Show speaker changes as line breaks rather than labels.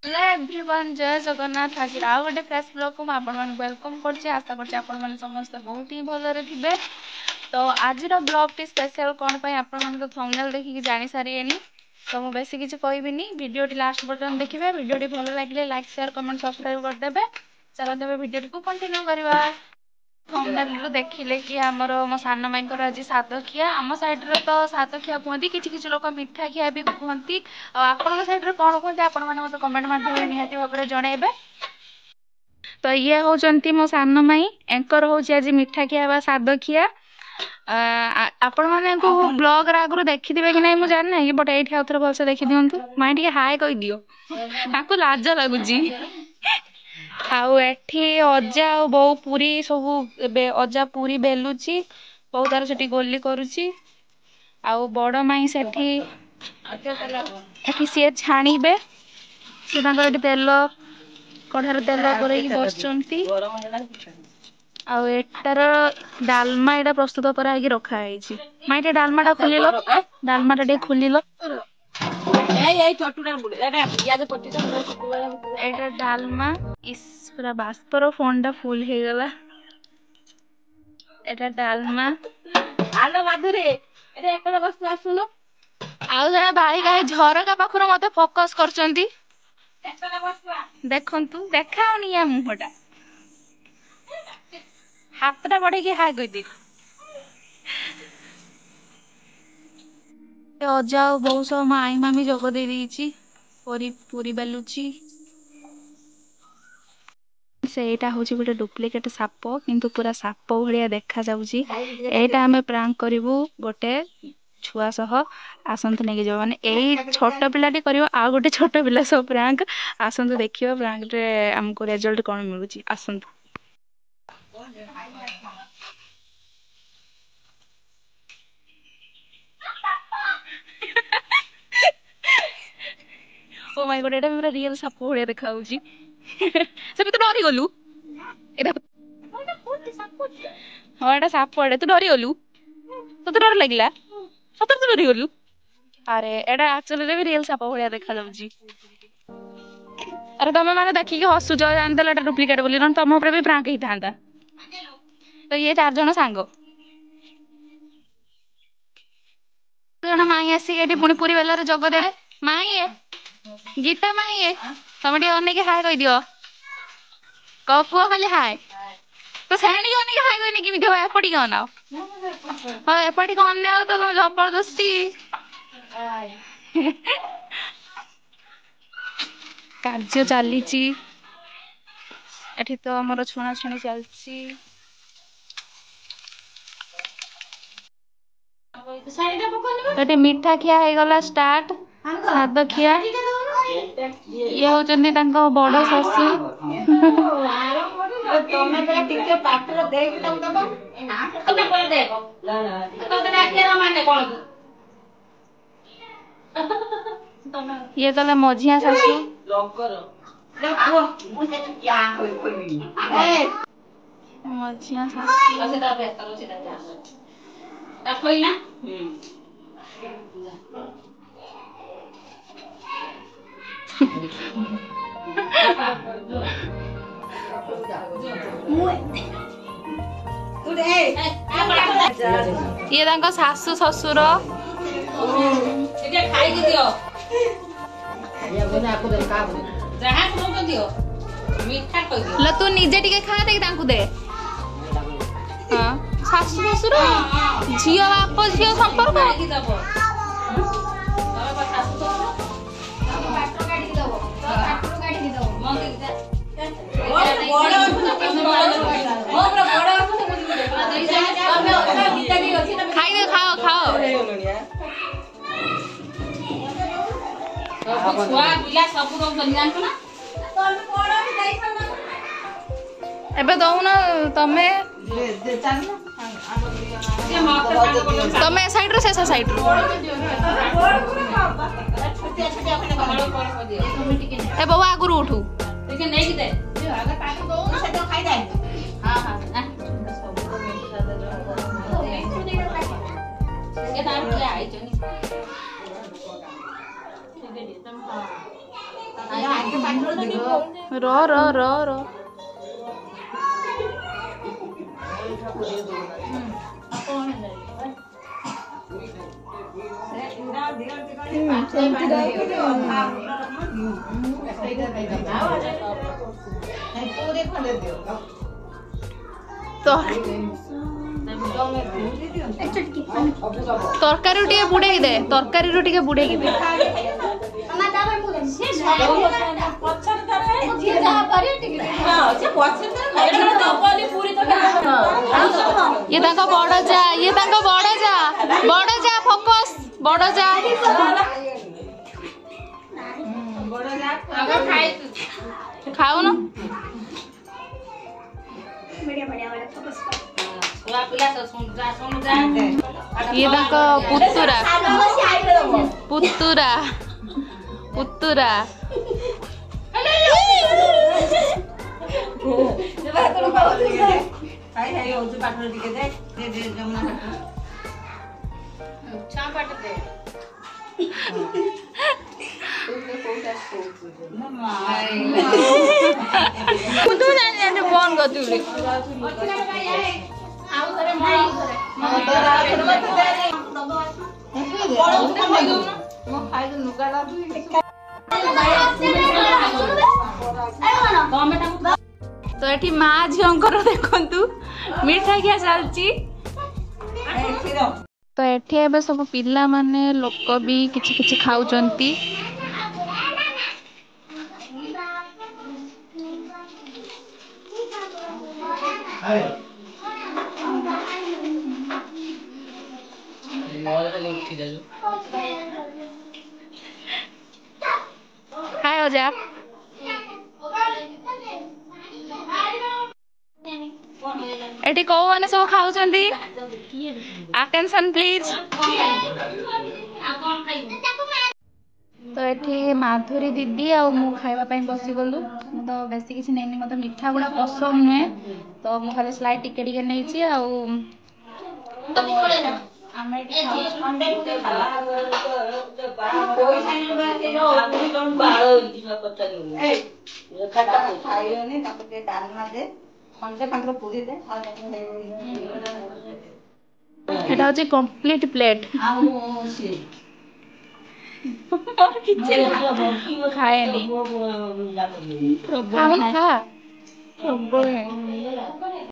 Hello everyone जय जगन्नाथ आज आउ गोटे फ्रेश ब्लॉग को वेलकम करछि आशा करछि आपण माने समस्त बहुत ही भलरे थिबे। तो आज ब्लॉग टी स्पेशल कोन पय आपण माने तो थंबनेल देखि जानि सारिएनी तो मु बेसी किछ कहबिनी वीडियो टी लास्ट पर्यंत देखिबे। वीडियो टी भलो लागिले लाइक शेयर कमेंट सब्सक्राइब कर देबे। चलो तबे वीडियो को कंटिन्यू करबा। थंबनेल देखिले कि हमर मो सान माइकर आज सातखिया आम साइड रे तो सातखिया कहती किछि लोक मिठा खिया भी कहती आपण साइड रे कोन कहते आपण माने मते कमेंट माध्यम निहाती भाबरे जणैबे। तो ये होचंती मो सान माई एंकर होची आज मिठा खिया बा सातखिया। आपण माने को ब्लॉग रा आगु देखिथिबे कि नै मु जान नै बट एठी आउथर भलसे देखि दियंतु माई ठीक हाय कहि दियो ताको लाज लागुची। आउ एठी अजा और बो पूरी सब अजा पूरी बेलुची बो तार सेठी गोली करूची। आउ बड़ माई सेठी एठी से छाणीबे से तांकर एठी तेल कढ़ार तेल करैकी बसचंती। आउ एटार डालमा एटा प्रस्तुत करा कि रखा है माई टे डालमाटा खुलिलो डालमाटा टे खुलिलो एटा डालमा इस पूरा बाष्पर फोन टा फुल हो गला। एटा डालमा आलो माधुरी एटा एकला बस आसुनो आउ जने भाई काहे झरका पाखुर मते फोकस करचंती देखंतु देखाउनी या मुहटा हाथटा बढ़े कि हाय कहि अजा बहुत सब माई मामी जग दे देइची पूरी बेलुची। सेटा होची गोटे डुप्लिकेट साप किंतु पूरा साप भलिया देखा जाउची। एटा हमें प्रांक करिवु गोटे छुआ सह आसंतु नेके जो माने एई छोट पिलाटी करिवो आ गोटे छोट पिला सह प्रांक आसंतु देखियो प्रांक रे हमको रिजल्ट कोन मिलुची आसंतु। ओ माय गॉड एटा पूरा रियल साप भलिया देखाउची। से भी तो डरी गलु एटा हां एटा साप पड़े तू डरी गलु तो डर लागला सतर तो डरी गलु। अरे एटा एक्चुअली रे भी रियल साप भलिया देखा जाउची। अरे तमे माने देखि के हसु जो जान देला एटा डुप्लिकेट बोली न तम ऊपर भी प्रांक ही थांदा। तो ये चार जण सांगो जण माई आसी एठी पुनी पूरी बेलारे जग दे माई गीता माई तमे टी अने के हाय कहि दियो कपुआ खाली हाय तो सेणी अने के हाय कहि कि मिठो एपटी कोन आओ हां एपटी कोन ने तो जबरदस्ती कार्य चलीची एठी तो हमर छुणा छुणी चलची। एठी मिठा खिया हे गला स्टार्ट साद खिया ये होचंदी तांको बड़ ससु तमे बेला टिके पात्र देख तम दबो ए ना तो पर देखो तो डाके माने कोन ये कले मझिया सासु लॉक करो देखो मुझे क्या होई मझिया सासु असे ता बेहतर होची ता ता कोई ना ये तांको सासु ससुर एटा खाई के दियो ये बना आपको दे का जहां को दियो मीठा कहि दियो ल तू निजे टिके खा दे तांको दे हां सासु ससुर झियो बाप झियो संपर्क काढी दबो तमे सासु ससुर पाटो काढी दबो पाटो काढी दबो मंदिर जा बड़ खाई दे खाओ खाओ छुआ पिला सब रोम जानतो ना तमे बड़ भी जाई छन एबे दउ ना तमे दे चाल तमे साइड रो से साइड रो ए बाबा आगु उठू ठीक है नहीं दे अगर पाटो दो ना से तो खाई दे हां हां ये दाम ले आई जनी ठीक है तुम हां ର ର ର ର तरकारी टे बुड़े दे तरकारी टे बुड़े दे ये बड़ जा ये बड़ जा फोकस बड़ जा खाओ ना ये पुतुरा पुतुरा पुतुरा फोन कर तो ये माँ झींकर देखु मिठा खिया चलती तो ये सब पिला माने लोक भी किछि किछि खाउचंती हाय ओजा एटी को माने सब खाउचंती अटेंशन प्लीज तो ये माधुरी दीदी आ मु खाइबा पई बसी गलु तो बेसी किछि नैनी मते मिठा गुडा पसंद नुहे तो मु खाली स्लाइड टिके टिके नैछि आ एटा होची कंप्लीट प्लेट खाए नहीं खा